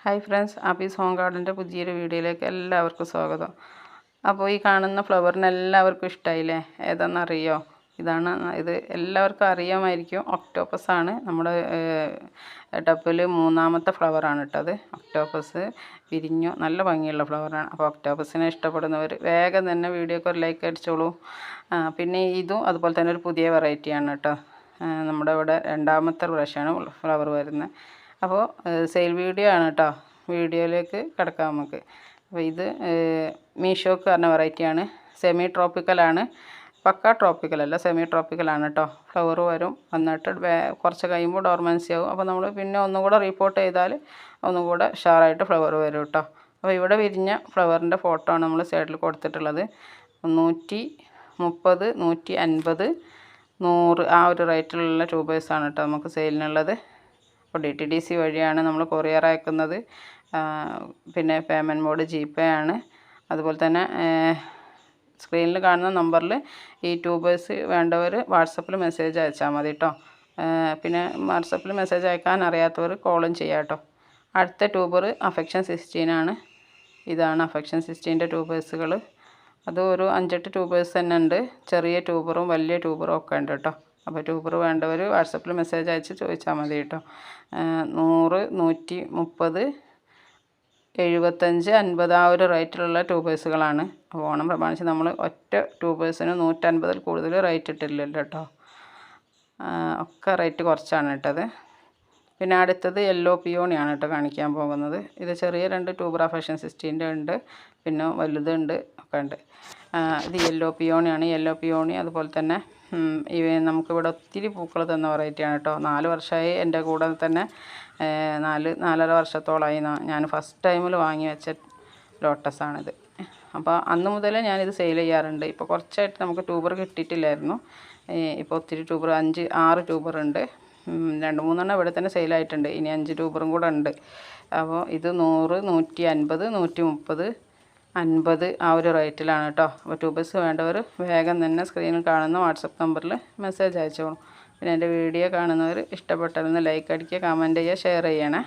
Hi friends, ആപ്പീസ് home ഗാർഡൻ്റെ പുതിയൊരു വീഡിയോയിലേക്ക് എല്ലാവർക്കും സ്വാഗതം. അപ്പോൾ ഈ കാണുന്ന ഫ്ലവറിന് എല്ലാവർക്കും ഇഷ്ടമായില്ലേ? ഏതാണെന്നറിയോ? ഇത് എല്ലാവർക്കും അറിയാമായിരിക്കും. ഒക്ടോപ്പസ് ആണ്. നമ്മുടെ ടബിൽ മൂന്നാമത്തെ ഫ്ലവറാണ് ഇട്ടത്. ഒക്ടോപ്പസ് വിരിഞ്ഞു, നല്ല ഭംഗിയുള്ള ഫ്ലവറാണ്. അപ്പോൾ ഒക്ടോപ്പസിനെ ഇഷ്ടപ്പെടുന്നവർ വേഗം തന്നെ വീഡിയോക്ക് ഒരു ലൈക്ക് അടിച്ചോളൂ. പിന്നെ ഇതും അതുപോലെ തന്നെ ഒരു പുതിയ വെറൈറ്റിയാണ് കേട്ടോ. നമ്മുടെ ഇവിടെ രണ്ടാമത്തെ പ്രാവശ്യമാണ് ഫ്ലവർ വരുന്നത്. അപ്പോൾ സെയിൽ വീഡിയോ ആണ് കേട്ടോ. വീഡിയോയിലേക്ക് കിടക്കാം നമുക്ക്. അപ്പോൾ ഇത് മീഷോക്ക് പറഞ്ഞ വെറൈറ്റിയാണ്. സെമി ട്രോപ്പിക്കലാണ്, പക്ക ട്രോപ്പിക്കലല്ല, സെമി ട്രോപ്പിക്കലാണ് കേട്ടോ. ഫ്ലവർ വരും, വന്നിട്ട് കുറച്ച് കഴിയുമ്പോൾ ഡോർമൻസി ആവും. അപ്പോൾ നമ്മൾ പിന്നെ ഒന്നും കൂടെ റിപ്പോർട്ട് ചെയ്താൽ ഒന്നും കൂടെ ഷാറായിട്ട് ഫ്ലവർ വരും കേട്ടോ. അപ്പോൾ ഇവിടെ വിരിഞ്ഞ ഫ്ലവറിൻ്റെ ഫോട്ടോ ആണ് നമ്മൾ സൈഡിൽ കൊടുത്തിട്ടുള്ളത്. 130, 150, 100 ആ ഒരു റേറ്റിലുള്ള ട്യൂബേഴ്സാണ് കേട്ടോ നമുക്ക് സെയിലിനുള്ളത്. അപ്പോൾ DTDC വഴിയാണ് നമ്മൾ കൊറിയർ അയക്കുന്നത്. പിന്നെ പേയ്മെൻറ്റ് മോഡ് GPay ആണ്. അതുപോലെ തന്നെ സ്ക്രീനിൽ കാണുന്ന നമ്പറിൽ ഈ ട്യൂബേഴ്സ് വേണ്ടവർ വാട്സപ്പിൽ മെസ്സേജ് അയച്ചാൽ മതി കേട്ടോ. പിന്നെ വാട്സപ്പിൽ മെസ്സേജ് അയക്കാൻ അറിയാത്തവർ കോളും ചെയ്യാം കേട്ടോ. അടുത്ത ട്യൂബർ അഫെക്ഷൻ 16 ആണ്. ഇതാണ് അഫെക്ഷൻ 16ൻ്റെ ട്യൂബേഴ്സുകൾ. അത് ഒരു 5-8 ട്യൂബേഴ്സ് തന്നെ ഉണ്ട്. ചെറിയ ട്യൂബറും വലിയ ട്യൂബറും ഒക്കെ ഉണ്ട് കേട്ടോ. അപ്പോൾ ട്യൂബർ വേണ്ടവർ വാട്സപ്പിൽ മെസ്സേജ് അയച്ച് ചോദിച്ചാൽ മതി കേട്ടോ. 100, 130, 75, 50 ആ ഒരു റേറ്റിലുള്ള ട്യൂബേഴ്സുകളാണ്. അപ്പോൾ ഓണം പ്രമാണിച്ച് നമ്മൾ ഒറ്റ ട്യൂബേഴ്സിന് 150-ൽ കൂടുതൽ റേറ്റ് ഇട്ടില്ലല്ലോ കേട്ടോ. ഒക്കെ റേറ്റ് കുറച്ചാണ് ഇട്ടത്. പിന്നെ അടുത്തത് യെല്ലോ പിയോണിയാണ് കേട്ടോ കാണിക്കാൻ പോകുന്നത്. ഇത് ചെറിയ 2 ട്യൂബർ അഫെക്ഷൻ 16ൻ്റെ ഉണ്ട്, പിന്നെ വലുതുണ്ട്, ഒക്കെ ഉണ്ട്. ഇത് യെല്ലോ പിയോണിയാണ്. യെല്ലോ പിയോണി അതുപോലെ തന്നെ നമുക്കിവിടെ ഒത്തിരി പൂക്കൾ തന്ന വെറൈറ്റിയാണ് കേട്ടോ. 4 വർഷമായി എൻ്റെ കൂടെ തന്നെ. 4-4.5 വർഷത്തോളമായി ഞാൻ ഫസ്റ്റ് ടൈമിൽ വാങ്ങി വെച്ച ലോട്ടസാണിത്. അപ്പോൾ അന്ന് മുതലേ ഞാനിത് സെയിൽ ചെയ്യാറുണ്ട്. ഇപ്പോൾ കുറച്ചായിട്ട് നമുക്ക് ട്യൂബർ കിട്ടിയിട്ടില്ലായിരുന്നു. ഇപ്പോൾ ഒത്തിരി ട്യൂബർ 5-6 ട്യൂബർ ഉണ്ട്. 2-3 ഇവിടെ തന്നെ സെയിലായിട്ടുണ്ട്. ഇനി 5 ട്യൂബറും കൂടെ ഉണ്ട്. അപ്പോൾ ഇത് 100, 150, 130, 50 ആ ഒരു റേറ്റിലാണ് കേട്ടോ. അപ്പോൾ ട്യൂബേഴ്സ് വേണ്ടവർ വേഗം തന്നെ സ്ക്രീനിൽ കാണുന്ന വാട്സപ്പ് നമ്പറിൽ മെസ്സേജ് അയച്ചോളൂ. പിന്നെ എൻ്റെ വീഡിയോ കാണുന്നവർ ഇഷ്ടപ്പെട്ടാലൊന്ന് ലൈക്ക് അടിക്കുക, കമൻറ്റ് ചെയ്യുക, ഷെയർ ചെയ്യണേ.